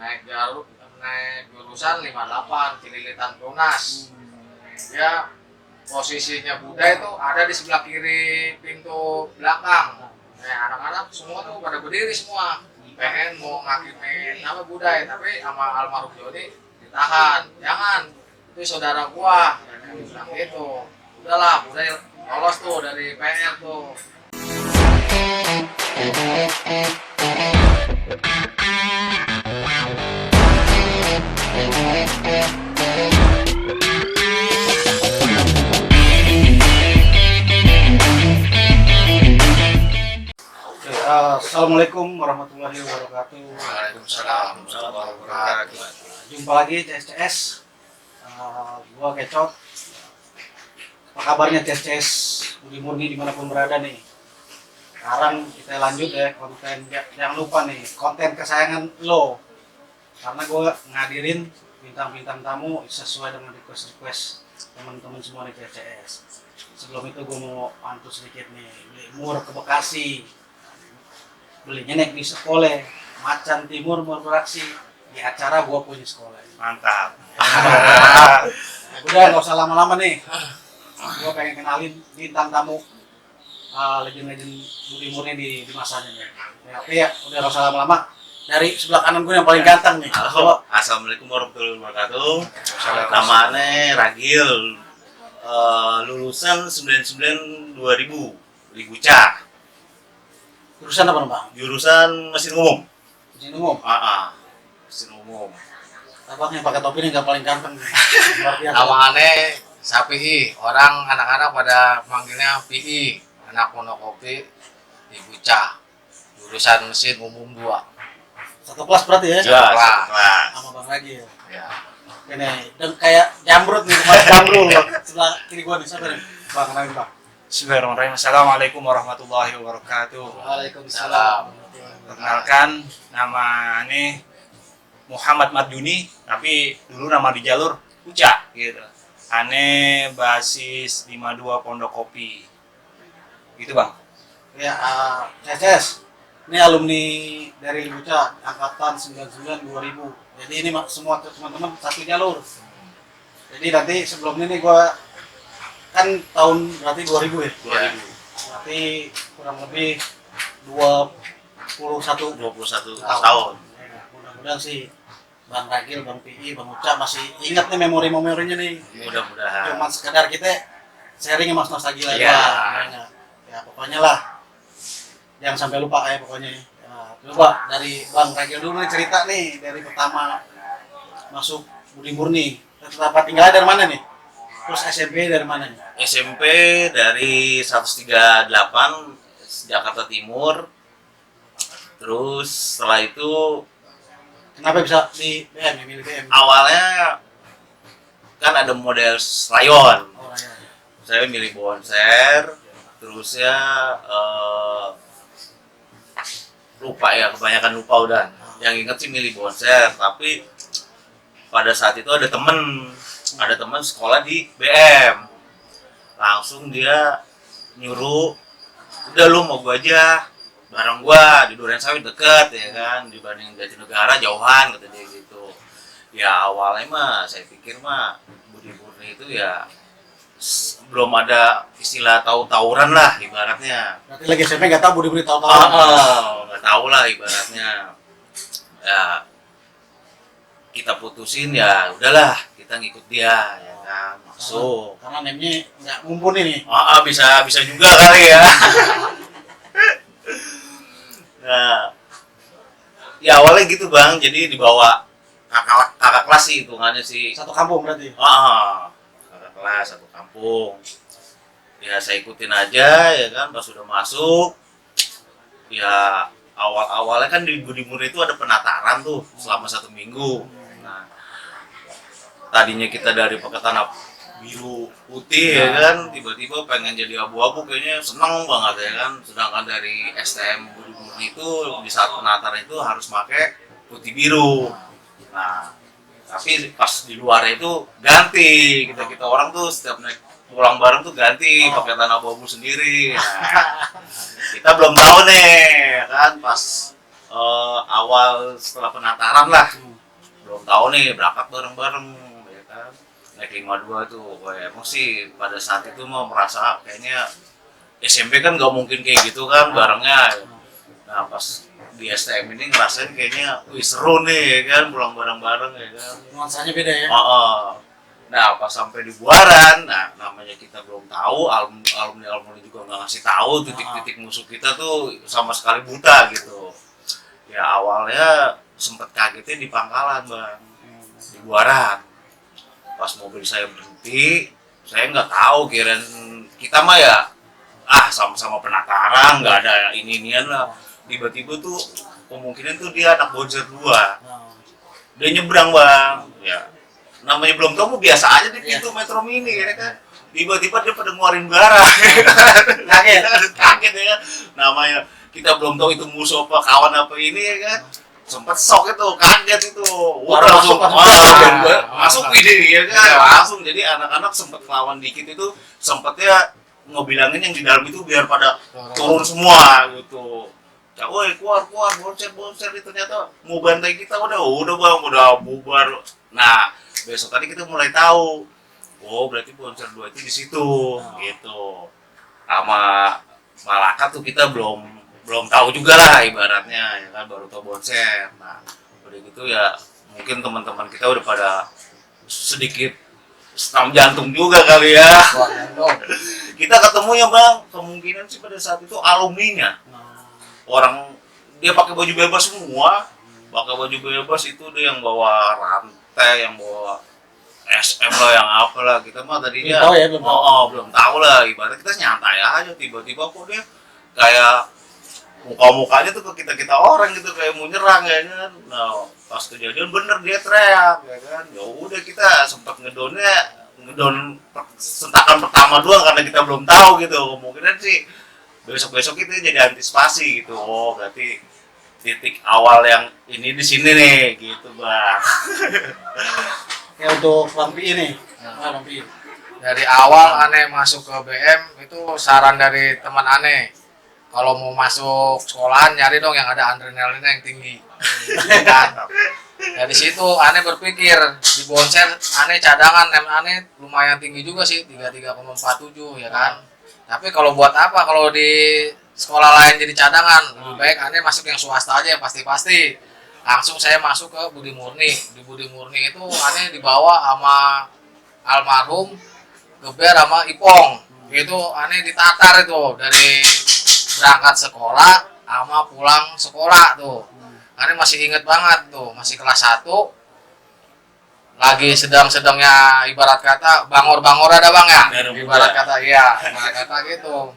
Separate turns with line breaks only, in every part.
naik jurusan 58 Cililitan Tunas. Ya, posisinya Buddha itu ada di sebelah kiri pintu belakang. Anak-anak semua tuh pada berdiri semua, pengen mau ngakimin nama Buddha, tapi sama almarhum Joni ditahan, jangan, itu saudara gua, bilang gitu. Udahlah, Buddha lolos tuh dari PR tuh.
Assalamualaikum warahmatullahi wabarakatuh.
Waalaikumsalam warahmatullahi wabarakatuh.
Jumpa lagi CSCS. Gua Kecot. Apa kabarnya CSCS Budi Murni dimanapun berada nih. Sekarang kita lanjut ya konten. Jangan lupa nih konten kesayangan lo. Karena gua ngadirin bintang-bintang tamu sesuai dengan request teman-teman semua di CSCS. Sebelum itu gua mau bantu sedikit nih. Beli mur ke Bekasi. Belinya naik di sekolah Macan Timur mau beraksi di acara gua punya sekolah.
Mantap.
Udah nggak usah lama-lama nih. Gua pengen kenalin bintang tamu legend-legend Budi Murni di masanya nih. Ya, oke ya, udah nggak usah lama-lama. Dari sebelah kanan gue yang paling ganteng nih.
Halo, assalamualaikum warahmatullahi wabarakatuh. Namanya Ragil, lulusan 99 2000 di Bucah.
Jurusan apa Bang?
Jurusan mesin umum.
Mesin umum.
Mesin umum.
Abang yang pakai topi ini nggak paling ganteng nih. Luar biasa.
Nama aneh Sapi'i, orang anak-anak pada manggilnya PI, anak monokopi di Bucah, jurusan mesin umum 2.
Satu kelas berarti ya?
Ya, satu kelas.
Sama Bang Ragil.
Ya.
Ini dan kayak jamrut nih, rumah jamrut sebelah kiri gua nih, siapa nih? Bang, kenalin Bang.
Bismillahirrahmanirrahim. Assalamualaikum warahmatullahi wabarakatuh.
Waalaikumsalam.
Perkenalkan, nama ini Muhammad Madjuni, tapi dulu nama di jalur Bucah gitu. Ane basis 52 Pondok Kopi. Gitu, Bang.
Ya, CSCS. Ini alumni dari Bucah angkatan 99 2000. Jadi ini semua teman-teman satu jalur. Jadi nanti sebelum ini gua kan tahun berarti 2000 ya?
2000.
Berarti kurang lebih 21
tahun.
Ya, mudah-mudahan sih Bang Ragil, Bang PI, Bang Uca masih ingat nih memori-memorinya nih.
Mudah-mudahan.
Cuma sekedar kita sharing mas nostalgia aja.
Iya.
Ya pokoknya lah. Jangan sampai lupa ya pokoknya. Ya, coba dari Bang Ragil dulu nih cerita nih dari pertama masuk Budi Murni. Tempat tinggalnya dari mana nih? Terus SMP dari mana nih?
SMP dari 138 Jakarta Timur. Terus setelah itu
Kenapa bisa di BM ya, milih BM?
awalnya kan ada model Slayon.
Oh ya.
Saya milih Bonser. Terus ya lupa ya, kebanyakan lupa udah. Yang inget sih milih Bonser, tapi pada saat itu ada teman sekolah di BM. Langsung dia nyuruh, udah lu mau gua aja bareng gua di Durensawit deket ya kan, dibanding Jatinegara jauhan kata dia gitu. Ya awalnya mah saya pikir mah Budi Murni itu ya belum ada istilah tahu-tawuran lah ibaratnya.
Berarti lagi SMP nggak tahu Budi tahu-tahu.
Nggak tahu lah ibaratnya. Ya kita putusin ya udahlah kita ngikut dia ya kan, masuk.
Karena name-nya nggak mumpuni nih.
Bisa juga kali ya. Nah, ya awalnya gitu Bang, jadi dibawa kakak kelas sih hitungannya sih.
Satu kampung berarti.
Kakak kelas satu kampung. Ya saya ikutin aja ya kan, pas sudah masuk. Ya awalnya kan di Budi Murni itu ada penataran tuh selama 1 minggu. Nah, tadinya kita dari pakai tanah biru putih ya kan, tiba-tiba pengen jadi abu-abu, kayaknya seneng banget ya kan. Sedangkan dari STM Budi Murni itu di saat penataran itu harus pakai putih biru. Nah, tapi pas di luar itu ganti, kita orang tuh setiap naik pulang bareng tuh ganti pakai tanah abu-abu sendiri. Nah, kita belum tahu nih ya kan, pas awal setelah penataran lah, belum tahu nih berangkat bareng-bareng ya kan, naik 52 tuh. Emang sih pada saat itu mau merasa kayaknya SMP kan nggak mungkin kayak gitu kan barengnya. Nah pas di STM ini ngerasain kayaknya wih seru nih ya kan, pulang bareng-bareng ya kan.
Nuansanya beda ya.
Nah pas sampai di Buaran, nah namanya kita belum tahu, alumni juga nggak ngasih tahu titik-titik musuh kita tuh sama sekali buta gitu. Ya awalnya sempet kagetnya di Pangkalan bang, di Buaran. Pas mobil saya berhenti, saya nggak tahu, kirain kita mah ya sama-sama penataran, nggak ada ini-inian lah. Tiba-tiba tuh kemungkinan tuh dia anak Bonser 2, dia nyebrang bang, ya namanya belum tahu, biasa aja di pintu Metro Mini ya kan. Tiba-tiba dia pada ngeluarin barang, kaget ya kan. Namanya kita belum tahu itu musuh apa kawan apa ini ya kan. Sempat shock itu, kaget itu. Udah langsung masuk ini ya kan, langsung. Jadi anak-anak sempat lawan dikit itu, sempatnya ngebilangin yang di dalam itu biar pada turun semua gitu. Ya, woi keluar bonser ternyata mau bantai kita, udah bang, udah bubar. Nah besok tadi kita mulai tahu, oh berarti Bonser 2 itu di situ gitu. Sama Malaka tuh kita belum tahu juga lah ibaratnya ya kan, baru tahu Bonser. Nah udah gitu ya mungkin teman-teman kita udah pada sedikit senam jantung juga kali ya. Kita ketemunya bang, kemungkinan sih pada saat itu alumninya. Orang dia pakai baju bebas semua, pakai baju bebas itu dia yang bawa rantai, yang bawa SM lah, yang apalah. Kita mah tadinya belum tahu lah, ibarat kita nyantai aja, tiba-tiba kok dia kayak muka-mukanya tuh ke kita orang gitu, kayak mau nyerang ya kan. Nah pas kejadian bener dia teriak ya kan, ya udah kita sempat ngedon sentakan pertama doang karena kita belum tahu gitu. Kemungkinan sih besok itu jadi antisipasi gitu. Oh berarti titik awal yang ini di sini nih gitu bang.
Ya untuk Bang Pi ini, Bang Pi.
Dari awal Ane masuk ke BM itu saran dari teman Ane, kalau mau masuk sekolahan nyari dong yang ada adrenalinnya yang tinggi. Kan? Dari situ Ane berpikir di Bonser Ane cadangan, Ane lumayan tinggi juga sih, 33,47 ya kan. Tapi kalau buat apa kalau di sekolah lain jadi cadangan? Lebih baik Ane masuk yang swasta aja yang pasti-pasti. Langsung saya masuk ke Budi Murni. Di Budi Murni itu Ane dibawa sama almarhum Geber sama Ipong. Itu Ane ditatar itu dari berangkat sekolah sama pulang sekolah tuh. Ane masih inget banget tuh, masih kelas 1. Lagi sedang-sedangnya ibarat kata bangor-bangor ada bang ya, ibarat kata iya, ibarat kata gitu.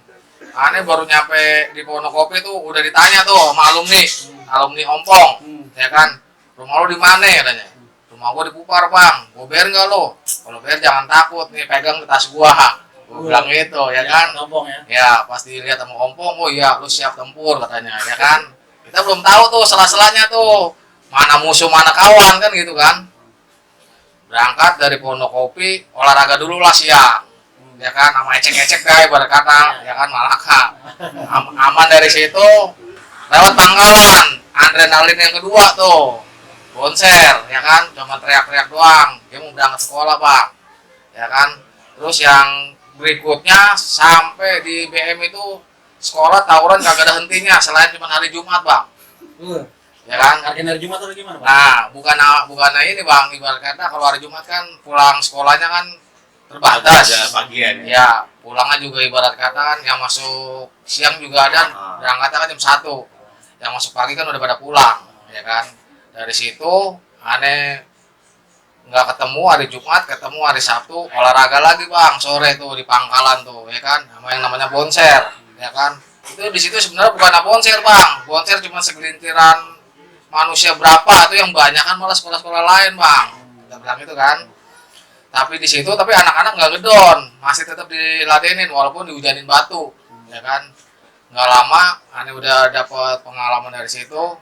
Ane baru nyampe di Ponokopi tuh udah ditanya tuh sama alumni Ompong, ya kan, rumah lo di mana katanya? Rumah gua di Kupar bang, gua bayar nggak lo? Kalau bayar jangan takut nih, pegang di tas gua bilang gitu ya kan. Ya pas dilihat sama Ompong, oh iya lu siap tempur katanya ya kan. Kita belum tahu tuh sela-selanya tuh mana musuh mana kawan kan gitu kan. Berangkat dari Ponokopi, olahraga dulu lah siang, ya kan, sama ecek-ecek deh ibarat kata, ya kan Malaka. Aman dari situ, lewat Pangkalan, adrenalin yang kedua tuh, Bonser, ya kan, cuma teriak-teriak doang, dia mau berangkat sekolah pak, ya kan. Terus yang berikutnya sampai di BM itu sekolah tawuran kagak ada hentinya, selain cuma hari Jumat bang. Ya kan?
Hari Jumat atau gimana Pak?
Nah, bukan ini bang, ibarat kata kalau hari Jumat kan pulang sekolahnya kan terbatas.
Ada pagian.
Ya, pulangnya juga ibarat kata kan yang masuk siang juga ada, berangkatnya kan jam 1. Yang masuk pagi kan udah pada pulang, ya kan. Dari situ Ane nggak ketemu hari Jumat, ketemu hari Sabtu, olahraga lagi bang, sore tuh di Pangkalan tuh, ya kan, sama yang namanya Bonser, ya kan. Itu di situ sebenarnya bukan Bonser bang, Bonser cuma segelintiran manusia berapa tuh, yang banyak kan malah sekolah-sekolah lain bang, kita bilang itu kan. Tapi di situ tapi anak-anak nggak ngedon, masih tetap diladenin walaupun dihujanin batu, ya kan. Nggak lama Ane udah dapat pengalaman dari situ,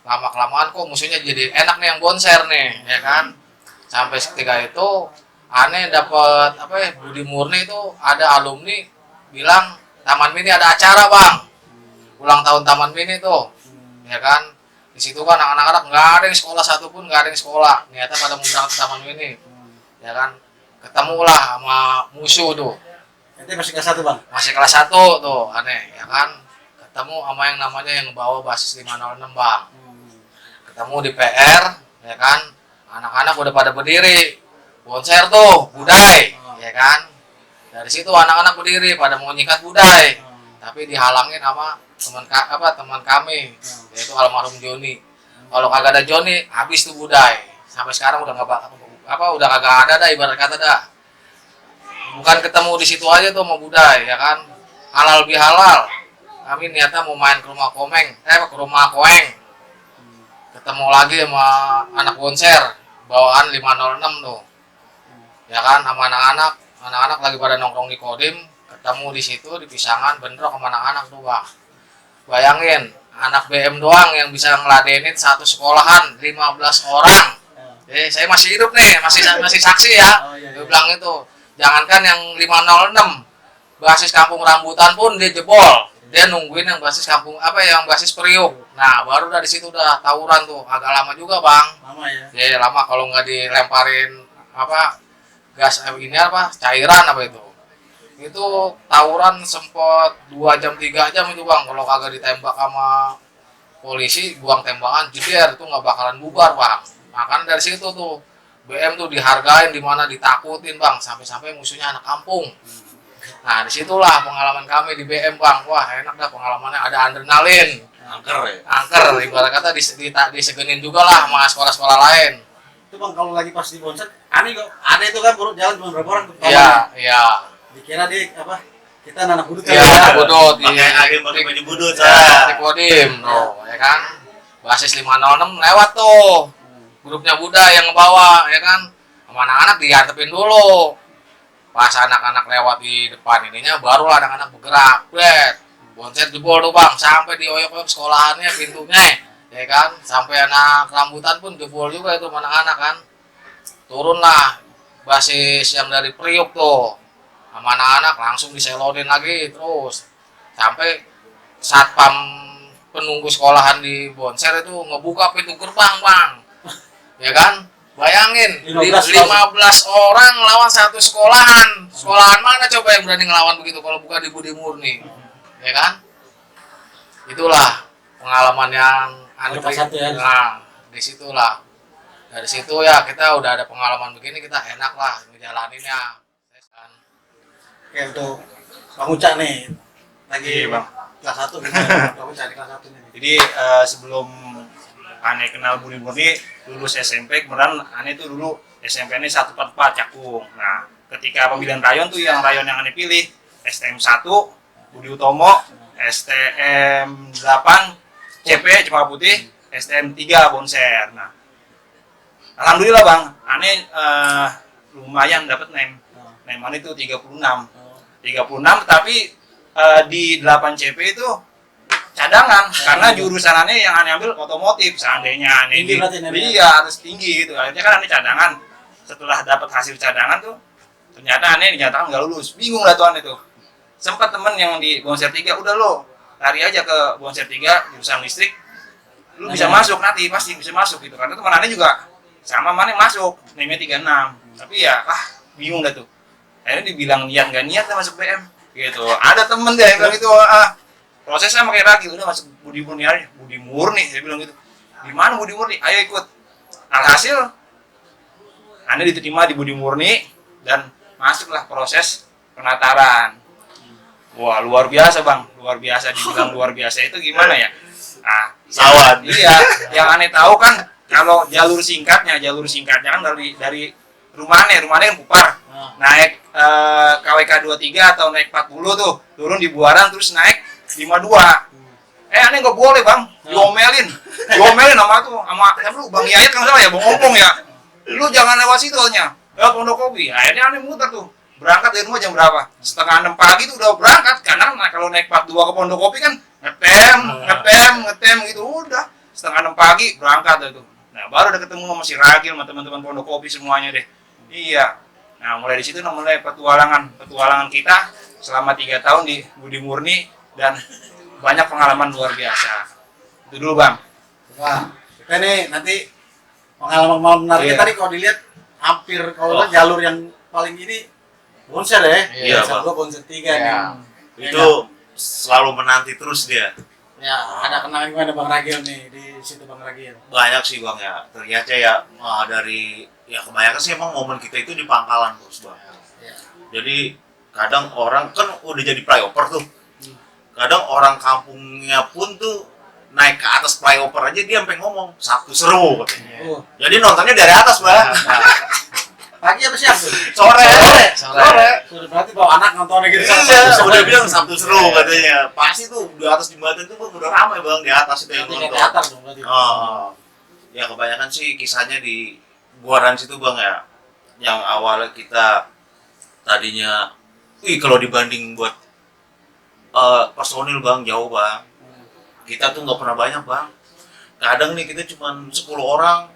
lama kelamaan kok musuhnya jadi enak nih yang Bonser nih, ya kan. Sampai ketika itu Ane dapat apa ya, Budi Murni itu ada alumni bilang Taman Mini ada acara bang, ulang tahun Taman Mini tuh, ya kan. Di situ kan anak-anak nggak ada yang sekolah satupun, nggak ada yang sekolah. Niatnya pada mau berangkat ke Taman Mini, ya kan. Ketemulah sama musuh tuh.
Nanti masih kelas 1 bang.
Masih kelas 1 tuh, aneh, ya kan. Ketemu sama yang namanya yang bawa basis 506 bang. Ketemu di PR, ya kan. Anak-anak udah pada berdiri, bonser tuh, budai, ya kan. Dari situ anak-anak berdiri pada mau nyikat budai, tapi dihalangin sama teman kami, yaitu almarhum Joni. Kalau kagak ada Joni, habis tuh budai. Sampai sekarang udah udah kagak ada dah, ibarat kata dah. Bukan ketemu di situ aja tuh mau budai, ya kan. Halal bihalal. Kami niatnya mau main ke rumah ke rumah Koeng. Ketemu lagi sama anak bonser bawaan 506 tuh. Ya kan, sama anak-anak lagi pada nongkrong di Kodim, ketemu di situ di Pisangan, bentrok sama anak-anak tuh bang. Bayangin, anak BM doang yang bisa ngeladenin satu sekolahan 15 orang. Saya masih hidup nih, masih saksi ya. Dia bilang itu, jangankan yang 506, basis kampung rambutan pun dia jebol. Dia nungguin yang basis kampung yang basis Priuk. Nah, baru dari situ udah tawuran tuh, agak lama juga bang.
Lama ya?
Ya lama kalau nggak dilemparin gas cairan itu tawuran sempat 2 jam 3 jam itu bang. Kalau kagak ditembak sama polisi, buang tembakan jeder itu nggak bakalan bubar bang. Makanya dari situ tuh BM tuh dihargain, dimana ditakutin bang, sampai musuhnya anak kampung. Nah disitulah pengalaman kami di BM bang. Wah enak dah pengalamannya, ada adrenalin, angker ibarat kata disegenin juga lah sama sekolah-sekolah lain.
Itu bang kalau lagi pas di bonset, aneh itu kan baru jalan cuma berapa orang tuh?
Iya.
Dikira kita anak budut kan?
Iya, anak budut.
Pakai baju budut
di Kodim, ya kan. Basis 506 lewat tuh. Grupnya Buddha yang ngebawa, ya kan. Sama anak-anak diantepin dulu. Pas anak-anak lewat di depan ininya, baru anak-anak bergerak. Bonset jebol tuh bang, sampai dioyok-oyok sekolahannya pintunya, ya kan. Sampai anak rambutan pun jebol juga itu anak-anak kan. Turunlah basis yang dari Priuk tuh, sama anak-anak langsung diselonin lagi terus. Sampai satpam penunggu sekolahan di Bonser itu ngebuka pintu gerbang bang, ya kan. Bayangin 15 orang lawan satu sekolahan. Sekolahan mana coba yang berani ngelawan begitu kalau bukan di Budi Murni, ya kan. Itulah pengalaman yang aneh. Nah disitulah, dari situ ya kita udah ada pengalaman begini, kita enak lah ngejalaninnya.
Oke, untuk Bang Uca nih lagi
Bang.
kelas 1 nih. Bang Uca di kelas 1 nih.
Jadi sebelum Ane kenal Budi Murni, lulus SMP, kemudian Ane itu dulu SMP ini 144 Cakung. Nah, ketika pemilihan rayon tuh yang Ane pilih STM 1 Budi Utomo, STM 8 CP Cempaka Putih, STM 3 Bonser. Nah, alhamdulillah Bang, Ane lumayan dapat name Ane itu 36 tapi di 8 CP itu cadangan karena jurusan Ane yang Ane ambil otomotif. Seandainya Ane harus tinggi gitu. Akhirnya kan Ane cadangan. Setelah dapat hasil cadangan tuh ternyata Ane dinyatakan nggak lulus. Bingung lah tuh Ane tuh. Sempat temen yang di Bonser 3, udah lo lari aja ke Bonser 3 jurusan listrik. Lu bisa masuk nanti, pasti bisa masuk gitu. Karena teman Ane juga sama mana masuk, name-nya 36. Tapi ya bingung dah tuh. Akhirnya dibilang niat nggak niat lah masuk BM gitu. Ada temen deh yang bilang itu prosesnya pakai lagi, udah masuk Budi Murni aja. Budi Murni, saya bilang gitu. Di mana Budi Murni? Ayo ikut. Alhasil Anda diterima di Budi Murni dan masuklah proses penataran. Wah, luar biasa Bang, luar biasa. Dibilang luar biasa itu gimana ya? Nah, Sawan. Iya, yang Ane tahu kan kalau jalur singkatnya kan dari rumahnya kan Kupar. Naik KWK 23 atau naik 40 tuh, turun di Buaran terus naik 52. Ane nggak boleh Bang, diomelin sama tuh, sama lu Bang Yayat kan salah ya, Bang Ompong ya. Lu jangan lewat situ nya. Lewat Pondokopi. Akhirnya Ane muter tuh. Berangkat dari rumah jam berapa? Setengah 6 pagi tuh udah berangkat karena kalau naik 42 ke Pondokopi kan ngetem gitu udah. Setengah 6 pagi berangkat tuh. Nah, baru udah ketemu sama si Ragil sama teman-teman Pondokopi semuanya deh. Iya. Nah, mulai di situ mulai petualangan kita selama 3 tahun di Budi Murni dan banyak pengalaman luar biasa. Itu dulu Bang.
Wah, kita nih nanti pengalaman menariknya
Iya.
tadi kalau dilihat hampir kalau jalur yang paling ini Bonser ya.
Iya,
Bonser
Bang.
2, Bonser 3
Iya.
nih.
Itu selalu menanti terus dia.
Ya, ada kenangan gimana Bang Ragil nih di situ Bang Ragil?
Banyak sih Bang ya. Ternyata ya dari ya kebanyakan sih emang momen kita itu di pangkalan terus Bang.
Ya.
Jadi kadang orang kan udah jadi flyover tuh. Kadang orang kampungnya pun tuh naik ke atas flyover aja dia sampai ngomong Sabtu seru katanya.
Oh,
Jadi nontonnya dari atas Bang.
pagi apa siang tuh?
Sore.
Sudah berarti bawa anak nontonnya gitu.
Iya, udah bilang Sabtu seru katanya. Pasti tuh di atas jembatan tuh Bang, udah ramai Bang di atas itu yang
Nanti kayak
nonton.
teater dong berarti.
Oh, ya kebanyakan sih kisahnya di Buaran situ Bang ya. Yang awalnya kita tadinya, kalau dibanding buat personil Bang jauh Bang. Kita tuh nggak pernah banyak Bang. Kadang nih kita cuma 10 orang.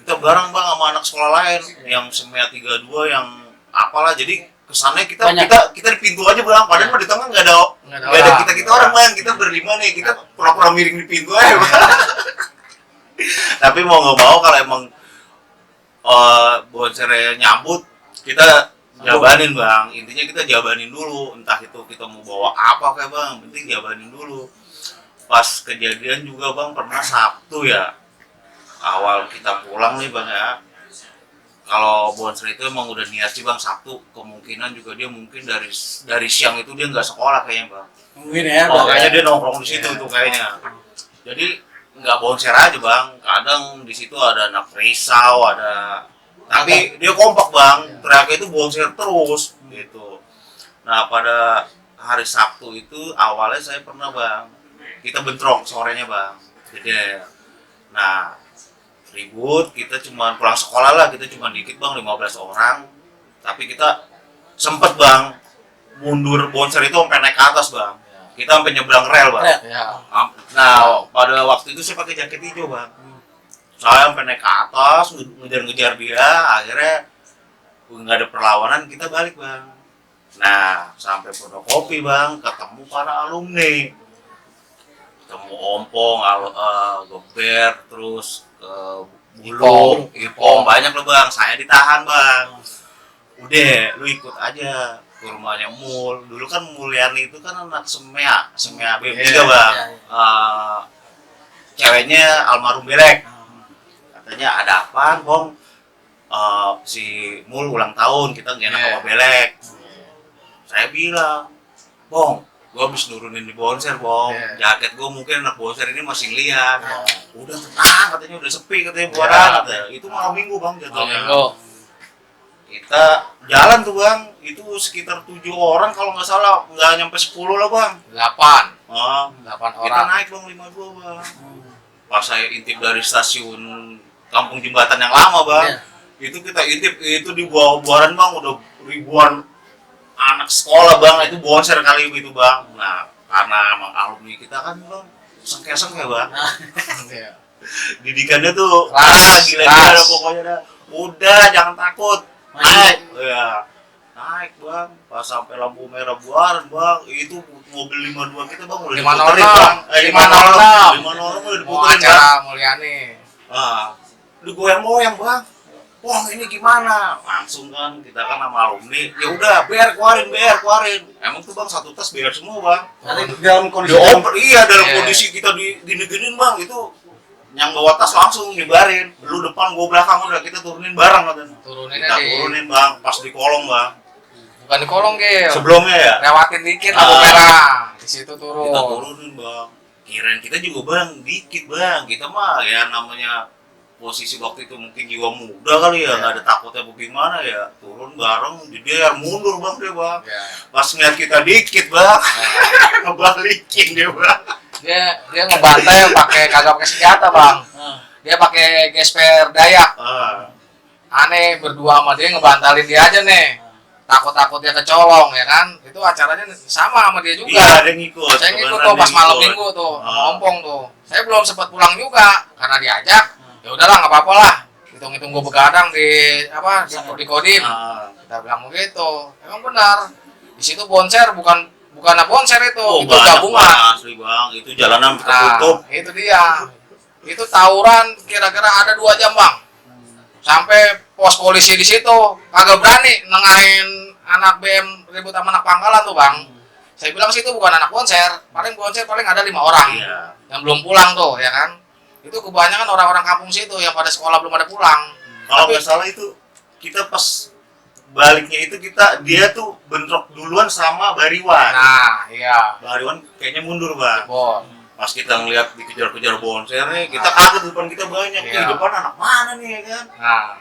Kita bareng Bang sama anak sekolah lain yang semea 32 yang apalah. Jadi kesannya kita
Banyak.
kita di pintu aja Bang. Padahal mah di tengah nggak ada kita orang Bang. Kita berlima nih. Kita pura-pura miring di pintu aja Bang. Tapi mau nggak mau kalau emang Bonsernya nyambut, kita jabanin Bang. Intinya kita jabanin dulu. Entah itu kita mau bawa apa kayak Bang, penting jabanin dulu. Pas kejadian juga Bang pernah Sabtu ya. Awal kita pulang nih Bang ya. Kalau Bonser itu emang udah niat sih Bang Sabtu, kemungkinan juga dia mungkin dari siang itu dia nggak sekolah kayaknya Bang.
Mungkin ya.
Oh, kayaknya dia nongkrong di situ tuh kayaknya. Jadi nggak Bonser aja Bang. Kadang di situ ada anak risau, ada tapi dia kompak Bang. Teriaknya itu Bonser terus gitu. Nah, pada hari Sabtu itu awalnya saya pernah Bang. Kita bentrok sorenya Bang. Jadi nah, ribut, kita cuma pulang sekolah lah, kita cuma dikit Bang, 15 orang. Tapi kita sempet Bang mundur Bonser itu sampai naik ke atas Bang. Kita sampai nyebrang rel Bang.
Ya.
Nah, pada waktu itu saya pakai jaket hijau Bang. Saya sampai naik ke atas, ngejar-ngejar dia, akhirnya nggak ada perlawanan, kita balik Bang. Nah, sampai Pondokopi Bang, ketemu para alumni. Ketemu Ompong, Geber, terus Bulung, Ipong, banyak loh Bang. Saya ditahan Bang. Udah, lu ikut aja ke rumahnya Mul. Dulu kan Mulyani itu kan anak Semea B3 Bang. Ceweknya almarhum Belek. Katanya ada apaan Bang? Si Mul ulang tahun, kita nggak enak sama Belek. Saya bilang, Bong, gua habis nurunin di Bonser Bong. Jaket gua mungkin anak Bonser ini masih ngeliat. Udah tenang katanya, udah sepi katanya Buaran. Katanya. Itu malam minggu Bang jatuhnya. Kita jalan tuh Bang, itu sekitar 7 orang kalau nggak salah, nggak nyampe 10 lah Bang.
8
Kita
orang.
naik Bang 52 Bang. Pas saya intip dari stasiun Kampung Jembatan yang lama Bang, itu kita intip, itu di Buaran Bang, udah ribuan anak sekolah Bang, itu Bonser kali itu Bang. Nah, karena emang alumni kita kan Bang, sengke-sengke Bang. Didikannya tuh gila-gila pokoknya dah. Udah jangan takut. Naik. Ya. Naik Bang, pas sampai lampu merah Buaran Bang, itu mobil 52 kita Bang udah diputerin Bang. 506 udah diputerin Bang.
Acara Mulyani.
Digoyang-goyang Bang. Wah ini gimana? Langsung kan kita kan sama alumni. Ya udah, keluarin. Emang tuh Bang satu tas biar semua Bang.
Dalam kondisi
Dalam kondisi kita dineginin Bang, itu yang bawa tas langsung dibarin. Lu depan, gua belakang, udah kita turunin bareng katanya. Kita turunin Bang, pas di kolong Bang.
Bukan di kolong Gil.
Sebelumnya ya.
Lewatin dikit lampu merah. Di situ turun.
Kita turunin Bang. Kirain kita juga Bang, dikit Bang. Kita mah ya namanya posisi waktu itu mungkin jiwa muda kali ya, nggak ada takutnya bagaimana ya, turun bareng, dia mundur Bang dia Bang. Pas ngeliat kita dikit Bang, ngebalikin dia Bang.
Dia ngebantai kagak pakai senjata Bang. Dia pakai gesper Dayak. Aneh berdua sama dia ngebantalin dia aja nih. Takut dia kecolong ya kan. Itu acaranya sama sama dia juga.
Iya, ada ngikut.
Saya ngikut tuh pas malam minggu tuh, ngompong tuh. Saya belum sempat pulang juga karena diajak. Ya udahlah nggak apa-apa lah. Hitung-hitung gue begadang di Kodim. Kita bilang begitu. Emang benar. Di situ Bonser bukan Bonser itu gabungan.
Asli Bang, itu jalanan tertutup.
Itu dia. itu tawuran kira-kira ada 2 jam bang, sampai pos polisi di situ kagak berani nengahin anak BM ribut sama anak pangkalan tuh bang. Saya bilang sih itu bukan anak bonser, paling ada 5 orang
Iya.
yang belum pulang tuh ya kan. Itu kebanyakan orang-orang kampung situ yang pada sekolah belum ada pulang.
Kalau
Tapi-
nggak salah itu kita pas baliknya itu dia tuh bentrok duluan sama Bariwan.
Nah iya,
Bariwan kayaknya mundur bang.
Bon.
Pas kita ngeliat dikejar-kejar bonsernya, kita kaget depan kita banyak.
Iya.
Di depan anak mana nih ya kan?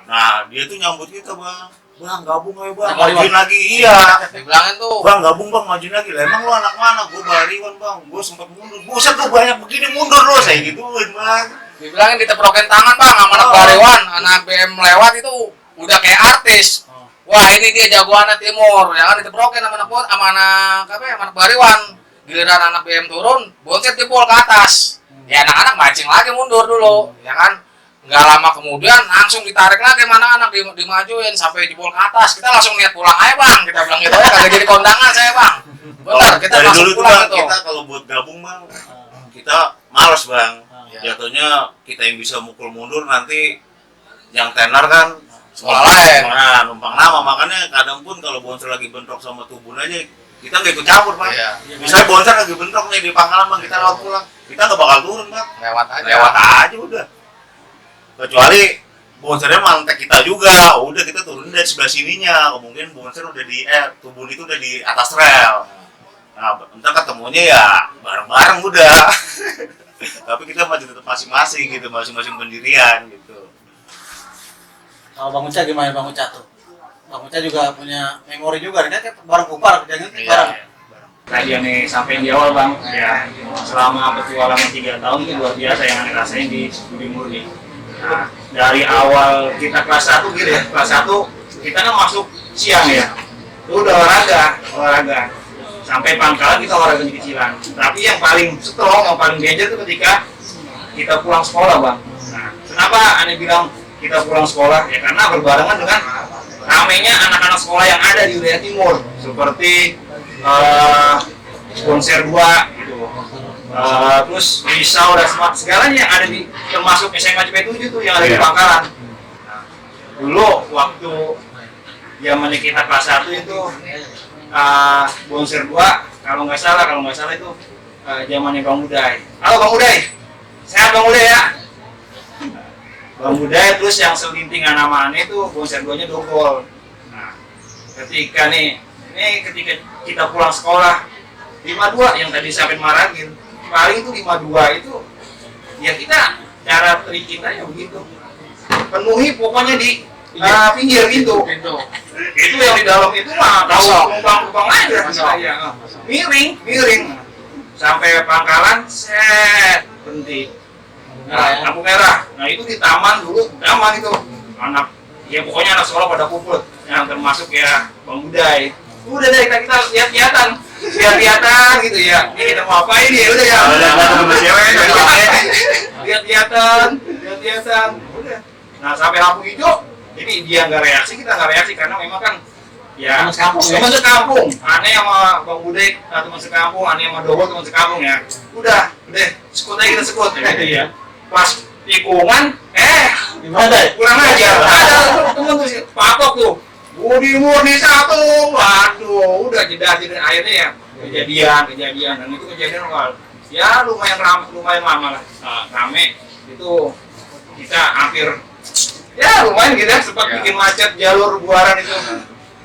Nah dia tuh nyambut kita bang. Bang gabung ayo bang,
Bariwan.
majuin lagi. Iya.
Dibilangin tuh,
Bang gabung bang, majuin lagi. Lah emang lu anak mana? Gue Bariwan bang. Gue sempat mundur. Buset lu banyak begini mundur lu. Saya gituin bang.
dibilangin diteprokin tangan bang sama anak
Oh.
Bariwan, anak BM lewat itu udah kayak artis. Wah ini dia jagoannya Timur, ya kan diteprokin sama anak Bariwan. Giliran anak BM turun, bonset jebol ke atas. Ya anak-anak mancing lagi mundur dulu, ya kan. Nggak lama kemudian langsung ditarik lagi mana anak dimajuin sampai jebol ke atas. Kita langsung niat pulang aja bang, kita bilang gitu aja kagak jadi kondangan saya bang. Benar, kita
Dari
langsung
dulu tuh
pulang
bang,
itu.
kita kalau buat gabung bang, kita males bang.
Ya.
Jatuhnya kita yang bisa mukul mundur nanti yang tenar kan
Sekolah lain.
Nah, numpang nama, makanya kadang pun kalau bonser lagi bentrok sama Tubun aja kita nggak ikut campur bang.
Iya.
Misalnya bonser lagi bentrok nih di pangkalan bang, kita lewat pulang, kita nggak bakal turun bang,
Lewat aja.
lewat aja udah. Kecuali bonsernya mantek kita juga, udah kita turun dari sebelah sininya, kemungkinan bonser udah Tubun itu udah di atas rel. Nah, entar ketemunya ya bareng-bareng udah. Tapi kita masih tetap masing-masing gitu, masing-masing pendirian gitu.
Kalau Bang Uca gimana Bang Uca tuh? Bang Uca juga punya memori juga, ini kan bareng kupar, jangan bareng.
Tadi yang sampai di awal bang, ya selama petualangan 3 tahun itu luar biasa yang aneh rasain di Budi Murni. Nah, dari awal kita kelas 1 gitu ya, kelas 1 kita kan masuk siang ya, itu udah olahraga. Sampai pangkalan kita olahraga di kecilan. Tapi yang paling strong, yang paling danger itu ketika kita pulang sekolah bang. Nah, kenapa aneh bilang kita pulang sekolah? Ya karena berbarengan dengan ramainya anak-anak sekolah yang ada di wilayah timur, seperti konser 2 gitu, terus Risau dan segalanya yang ada di termasuk SMA CP7 tuh yang ada di Pangkalan. Nah, dulu waktu zamannya kita kelas 1 itu konser 2 kalau nggak salah itu zamannya Bang Uday. Halo Bang Uday, sehat Bang Uday ya? Bang Uday, terus yang selintingan nama aneh itu konser 2-nya Dogol. Nah, ketika ketika kita pulang sekolah 52 yang tadi sampai maragin, paling itu 52 itu ya kita cara trik kita ya begitu, penuhi pokoknya di pinggir gitu. Itu yang di dalam itu mah tahu numpang aja saya miring sampai Pangkalan set berhenti. Nah, lampu merah. Nah itu di taman dulu, taman itu anak ya pokoknya anak sekolah pada kumpul, yang termasuk ya Bang Uday. Udah deh kita lihat-lihatan gitu ya. Ini kita mau apa ini? Udah ya. Lihat-lihatan. Udah. Nah sampai lampu hijau, jadi dia nggak reaksi, kita nggak reaksi karena memang kan ya teman sekampung. Aneh sama Bang Uday, teman sekampung. Aneh sama Dogo, teman sekampung ya. Udah, sekut aja kita sekut gitu ya. Pas tikungan,
Gimana?
kurang ajar. Ada temen tuh patok tuh. Budi Murni 1, waduh, udah jeda akhirnya ya kejadian dan itu kejadian awal. Ya lumayan lama lah, rame itu kita hampir ya lumayan gitu ya, sempat bikin macet jalur Buaran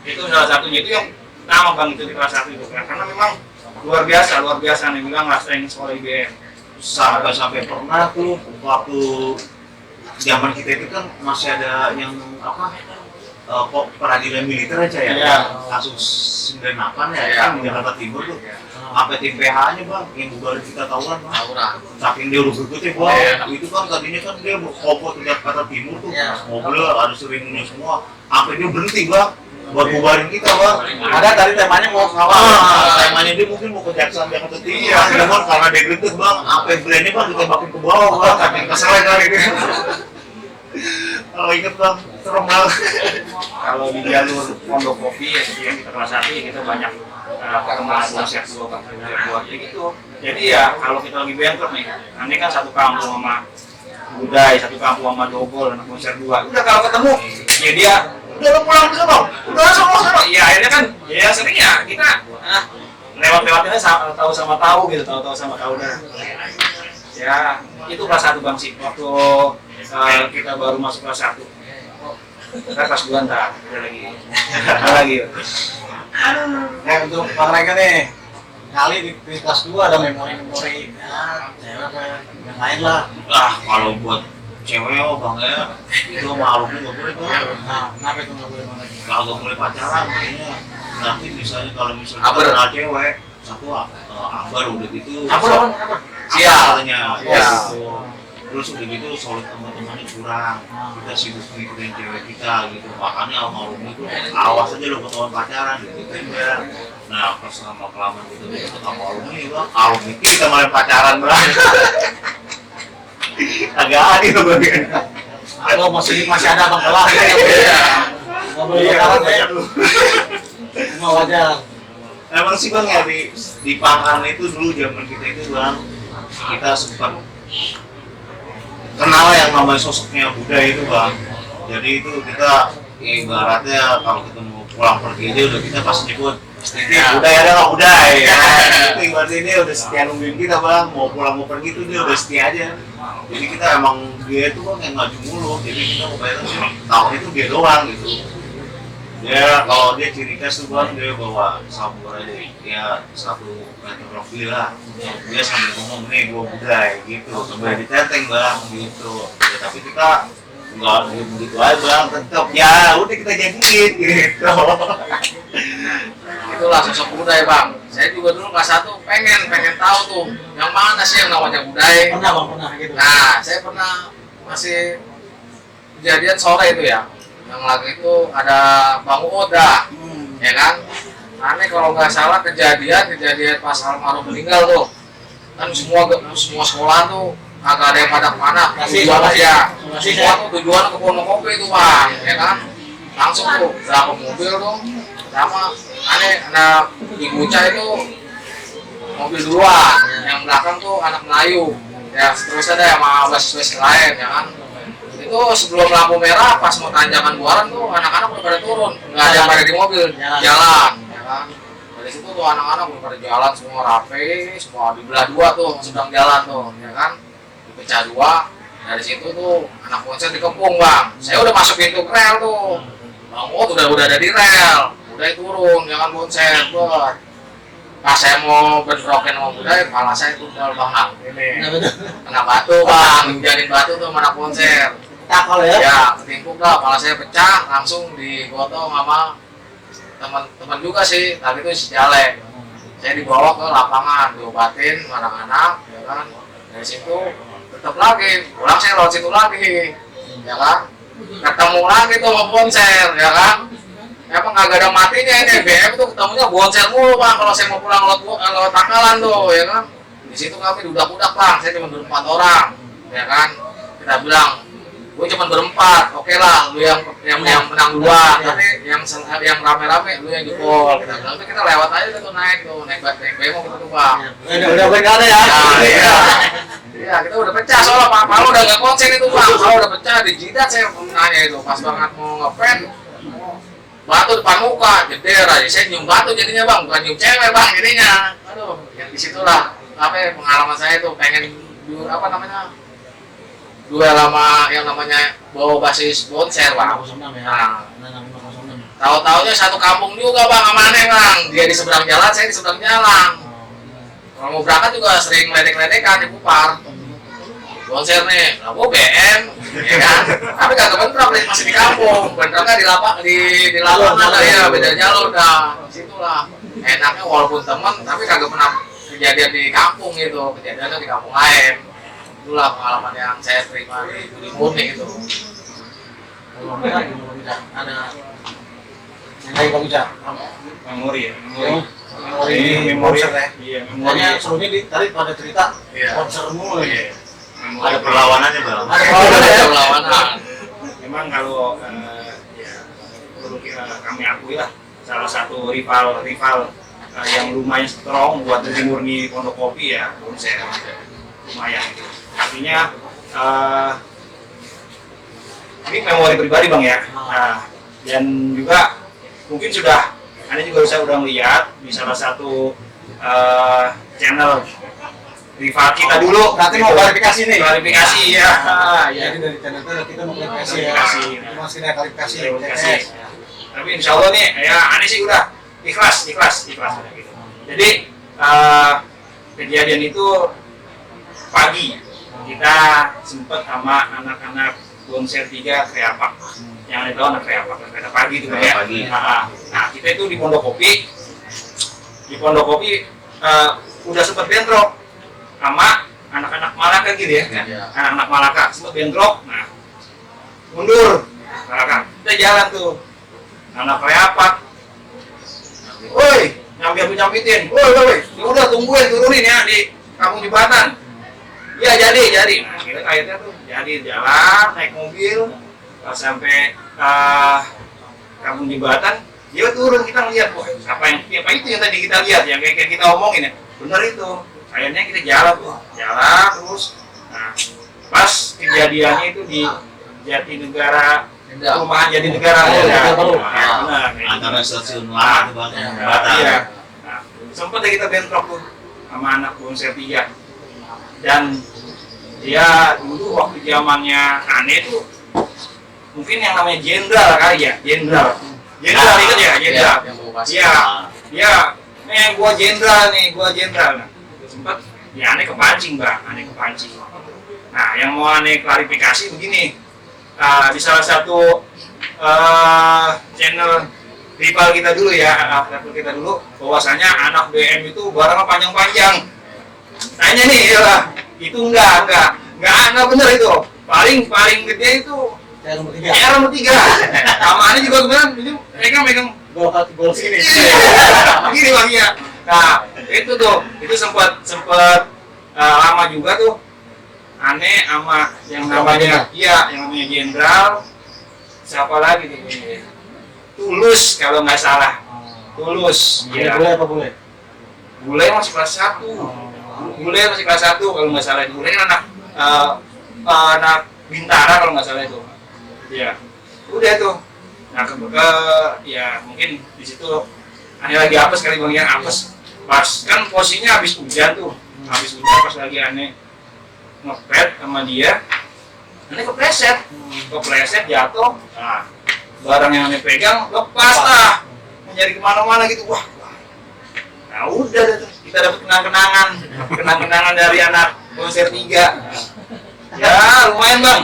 itu salah satunya itu yang pertama bang itu di kelas 1 itu karena memang luar biasa nih bilang ngerasain sekolah IBM.
Sampai pernah tuh waktu zaman kita itu kan masih ada yang kok peradilan militer aja ya,
Iya.
kasus 98 ya, kan di Jakarta Timur tuh, sampai tim PH-nya bang, yang bubarin kita tawuran bang,
Tawuran.
saking dia udah berikutnya bang, itu kan tadinya kan dia kopot di Jakarta Timur tuh, mobilnya ada seringnya semua, sampai dia berhenti bang, buat bubarin kita bang.
Ada tadi temanya mau ngawal.
Temanya dia mungkin mau ke Jaksaan Jakarta Timur, cuman karena dia greget bang, sampai brandnya bang ditembakin ke bawah bang, saking keselnya kali ini. Kalau inget bang, serem banget.
Kalau di jalur Pondok Kopi ya yang kita kelas 1 ya kita banyak pertemuan konsep buat gitu. Jadi ya kalau kita lagi bentrok nih, nanti kan satu kampung sama Budai satu kampung sama Dogol anak konser 2. Udah kalau ketemu ya dia udah lo pulang ke sono, udah sono. Ya akhirnya kan ya sering ya kita lewat-lewatnya tahu sama tahu gitu, tahu sama tahu dah. Ya itu kelas 1 Bang sih waktu kita baru masuk kelas 1. Kita kelas 2 ntar udah lagi.
Ya untuk Bang Rega nih, kali di kelas 2 ada memori yang lain lah.
Kalau buat cewek bang ya itu malunya nggak boleh bang.
Nah, kenapa itu nggak boleh Bang Rega?
Kalau nggak boleh pacaran makanya nanti misalnya kalau misalnya
Aber.
kenal cewek satu ambar udah gitu.
Apa?
Katanya
Iya.
gitu. Terus udah gitu solid sama temannya kurang, kita sibuk ngikutin cewek kita gitu, makanya almarhum itu awas aja lo ketahuan pacaran gitu kan. Nah pas lama kelamaan gitu deket almarhum ini bang, almarhum itu kita malah pacaran bang. Agak adil loh bang.
Kalau masih ada Bang Kelah,
Iya.
nggak boleh pacaran ya. Nggak wajar.
Emang sih bang ya di Pangkalan itu dulu zaman kita itu bang, kita sempat kenal yang namanya sosoknya Buddha itu bang. Jadi itu kita ibaratnya kalau kita mau pulang pergi aja udah kita pasti nyebut Buddha ada nggak Buddha ya. Itu ibaratnya ini udah setia nungguin kita bang, mau pulang mau pergi tuh dia udah setia aja. Jadi kita emang dia itu bang yang ngaju mulu, jadi kita mau bayar tahun itu dia doang gitu. Ya kalau dia ciri khas tuh bang, dia bawa samurai ya 1 meter lebih lah. Dia sambil ngomong nih gua budaya gitu, sambil ditenteng bang gitu. Ya tapi kita nggak begitu aja bang, tetap ya udah kita jadiin gitu.
Itulah sosok budaya bang. Saya juga dulu kelas 1 pengen tahu tuh yang mana sih yang namanya budaya.
Pernah gitu.
Nah, saya pernah masih kejadian sore itu ya. Yang lagi itu ada Bang Oda, ya kan? Aneh kalau nggak salah kejadian pas almarhum meninggal tuh. Kan semua sekolah tuh agak ada yang pada kemana, tujuan aja. Semua tuh tujuan ke Pondokopi itu bang, ya kan? Langsung tuh berapa mobil tuh, sama aneh anak di Buca itu mobil duluan, yang belakang tuh anak Melayu, ya terus ada sama bus lain, ya kan? Itu sebelum lampu merah pas mau tanjakan Buaran tuh anak-anak udah pada turun, nggak ada yang pada di mobil, jalan, ya kan? Dari situ tuh anak-anak udah pada jalan semua rapi, semua dibelah 2 tuh sedang jalan tuh, ya kan? Dipecah 2, dari situ tuh anak konser dikepung bang. Saya udah masuk pintu rel tuh, Bang Ot udah ada di rel, udah turun, jangan konser buat. Pas saya mau bentrokin sama budaya, kepala saya tumpul bang ini, kena batu bang, hujanin batu tuh mana konser.
Takal ya?
Ya, ketimpuk lah, kepala saya pecah, langsung digotong sama teman-teman juga sih, tapi itu si Jalek. Saya dibawa ke lapangan, diobatin sama anak-anak, ya kan. Dari situ tetap lagi, pulang saya lewat situ lagi, ya kan. Ketemu lagi tuh sama konser, ya kan. Emang kagak ada matinya ini, BM tuh ketemunya boncer mulu bang, kalau saya mau pulang lewat Tangkalan tuh, ya kan. Di situ kami udak-udak bang, saya cuma berempat orang, ya kan. Kita bilang, gue cuma berempat, oke lah, lu yang menang duluan, tapi yang rame-rame lu yang jebol. Kita bilang tuh kita lewat aja tuh naik bemo gitu tuh bang.
Udah berkali ya?
Iya. Iya, kita udah pecah soalnya Palu udah nggak konsen itu bang, Palu udah pecah di jidat saya nanya itu, pas banget mau ngepen, batu depan muka, jeder aja, saya nyium batu jadinya bang, bukan nyium cewek bang jadinya. Aduh, yang disitulah apa pengalaman saya tuh pengen apa namanya duel sama yang namanya bawa basis bonser bang. Nah, tahu-taunya satu kampung juga bang, amannya bang, dia di seberang jalan, saya di seberang jalan. Kalau mau berangkat juga sering ledek-ledekan di Kupar. Konser nih, lah gua BM, ya kan? Tapi kagak bentrok, masih di kampung. Bentroknya di lapangan lah ya, beda jalur dah. Situlah. Enaknya walaupun teman, tapi kagak pernah kejadian di kampung gitu. Kejadiannya di kampung lain. Itulah pengalaman yang saya terima di Budi Murni itu.
Kalau ada yang lain Bang Uca?
Memori ya,
Memori konser ya?
Iya,
Makanya serunya tadi pada cerita
Iya.
konser mulu ya.
Ada perlawanannya bang.
Ada perlawanan.
Memang kalau ya perlu kami akui lah, salah satu rival yang lumayan strong buat Budi Murni Pondokopi ya konser lumayan. Artinya ini memori pribadi bang ya. Nah, dan juga mungkin sudah, Anda juga udah melihat di salah satu channel rival kita dulu.
Berarti mau klarifikasi nih.
Klarifikasi ya. Ya.
Jadi dari channel itu kita mau klarifikasi ya.
Klarifikasi.
Itu masih ada klarifikasi.
Klarifikasi. Tapi insya Allah nih, ya aneh sih udah ikhlas udah gitu. Jadi kejadian itu pagi kita sempet sama anak-anak Bonser 3 Kreapak. Yang ada tahu anak Kreapak, kereta pagi itu ya.
Pagi.
Nah, kita itu di Pondok Kopi. Di Pondok Kopi udah sempet bentrok sama anak-anak Malaka gitu ya.
Iya.
Anak-anak Malaka sempet bentrok. Nah, mundur Malaka. Kita jalan tuh. Anak Kreapak. Woi, nyampitin. Woi. Ya udah tungguin turunin ya di kampung jembatan. Ya jadi. Nah, kita akhirnya tuh jadi jalan naik mobil sampai kampung jembatan. Dia turun, kita ngeliat, wah apa itu yang tadi kita lihat, yang kayak kita omongin ya, bener itu. Akhirnya kita jalan terus. Nah, pas kejadiannya itu di Jatinegara, perumahan Jatinegara. Benar.
Antara stasiun lama tuh bang, Batam.
Iya. Nah, sempat kita bentrok tuh sama anak Bonser 3. Dan dia dulu waktu zamannya aneh tuh mungkin yang namanya jenderal kali ya, jenderal itu ya, jenderal. Iya, gua jenderal. Nah, sempat ya aneh kepancing bang, Nah, yang mau aneh klarifikasi begini, di salah satu channel rival kita dulu ya, bahwasanya anak BM itu barangnya panjang-panjang. Tanya nih, ya, itu enggak bener itu. Paling gede itu nomor 3. Sama aneh juga kebetulan ini megang
Gol sini.
begini bang ya. Nah, itu sempat lama juga tuh aneh sama yang namanya jenderal, siapa lagi tuh, Tulus kalau nggak salah. Tulus.
Iya. Boleh apa boleh?
Bule masih kelas 1. Kalau nggak salah. Bule anak Bintara kalau nggak salah itu. Iya. Udah tuh. Nah, ya mungkin di situ aneh lagi apes kali bang yang apes. Pas kan posisinya habis hujan tuh. Pas lagi aneh ngepet sama dia. Aneh kepleset jatuh. Nah, barang yang aneh pegang lepas lah. Mencari kemana-mana gitu. Wah. Nah udah tuh, kita dapat kenang-kenangan dari anak Bonser 3. Ya lumayan bang.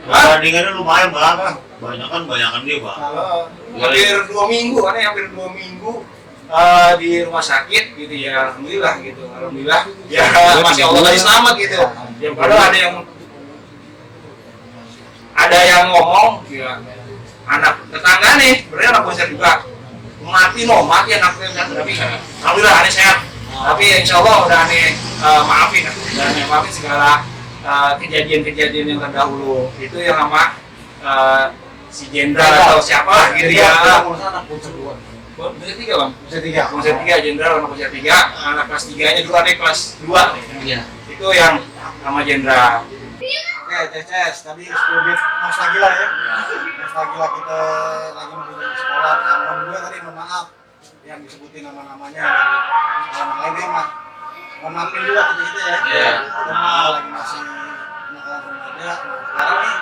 Perbandingannya lumayan bang. Banyakan dia bang.
Hampir 2 minggu, di rumah sakit gitu ya. Alhamdulillah. Ya masih Allah kasih selamat gitu. Ya padahal ada yang ngomong ya, anak tetangga nih, sebenarnya anak Bonser juga mati anaknya, tapi alhamdulillah aneh sehat. Tapi insya Allah udah aneh maafin segala kejadian-kejadian yang terdahulu itu yang sama si jenderal atau siapa lah gitu ya. Bonser 3 bang. Bonser 3 jenderal anak Bonser 3, anak kelas 3-nya dulu ada kelas 2.
Iya.
Itu yang sama jenderal.
Oke, Ces, tadi sedikit nostalgia ya. Nostalgia kita lagi menghubungi sekolah. Mohon juga tadi mohon maaf yang disebutin nama-namanya dari sekolah lainnya mah. Mohon maafin juga kita ya.
Iya.
Maaf lagi masih anak-anak remaja. Nah, sekarang nih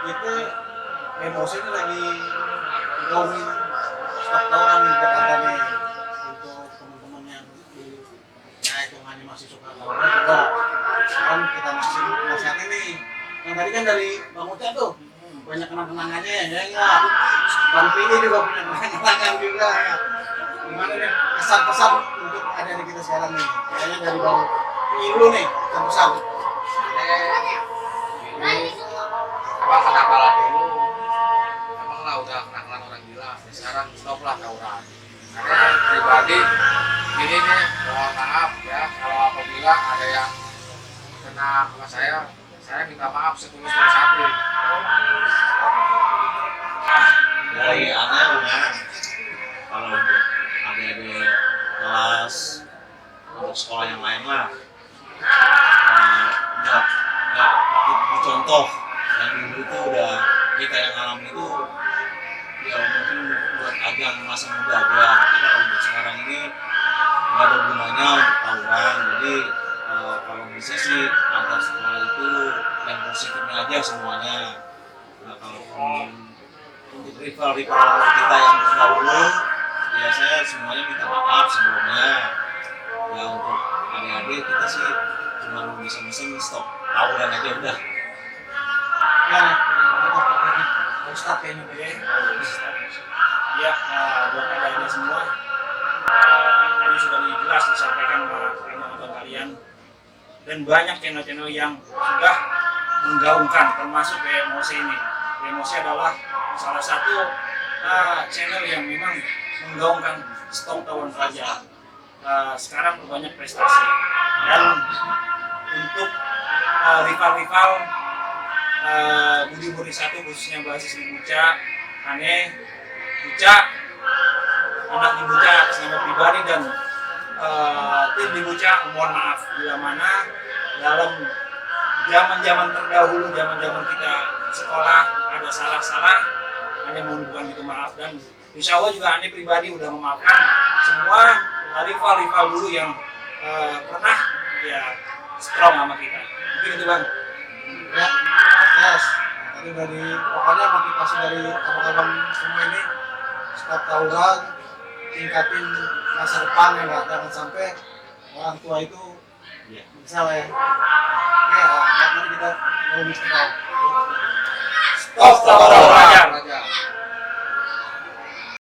kita emosi ini lagi gaungin stok tawaran di Jakarta nih untuk teman-teman yang hitungannya masih suka tawaran juga. Sekarang kita masih nasihatin nih. Yang tadi kan dari Bang Uca tuh banyak kenang-kenangannya ya enggak. Bang Pini juga punya kenang-kenangan juga ya. Gimana nih pesan-pesan untuk adik-adik kita sekarang nih? Kayaknya dari Bang Pini dulu nih pesan-pesan.
Abang kenakalan dulu, abang lah udah kenakalan orang gila. Sekarang stop lah tawuran. Karena pribadi ini nih mohon maaf ya kalau apabila ada yang kena sama saya minta maaf setulus dari hati.
Dari aneh kalau untuk adik-adik kelas untuk sekolah yang lain lah nggak contoh yang dulu itu udah kita yang ngalamin itu ya mungkin buat ajang masa muda aja, tapi kalau untuk sekarang ini nggak ada gunanya untuk tawuran. Jadi kalau bisa sih antar sekolah itu yang positifnya aja semuanya. Nah, kalau untuk rival-rival kita yang terdahulu, ya saya semuanya minta maaf sebelumnya. Ya untuk adik-adik kita sih cuma bisa mesen stop tawuran aja udah.
Ya, Ustadz kayaknya
Ya, buat adik-adik semua, tadi sudah jelas disampaikan oleh teman-teman kalian, dan banyak channel-channel yang sudah menggaungkan, termasuk BMOC ini. BMOC adalah salah satu channel yang memang menggaungkan stop tawuran pelajar. Sekarang berbanyak prestasi, dan untuk rival-rival Budi Murni 1 khususnya basis di Buca, Ane, Buca, anak di Buca atas nama pribadi dan tim di Buca mohon maaf bila mana dalam zaman-zaman terdahulu, zaman-zaman kita sekolah ada salah-salah, Ane mohon bukan itu maaf, dan insya Allah juga Ane pribadi udah memaafkan semua rival-rival dulu yang pernah ya strong sama kita. Mungkin itu Bang.
ya, yes. Tadi dari pokoknya motivasi dari abang-abang semua ini stop tawuran, tingkatin masa depan ya nggak, jangan sampai orang tua itu bisa lah ya. Oke, mari kita ngomong stop.
Stop tawuran pelajar.
Pelajar.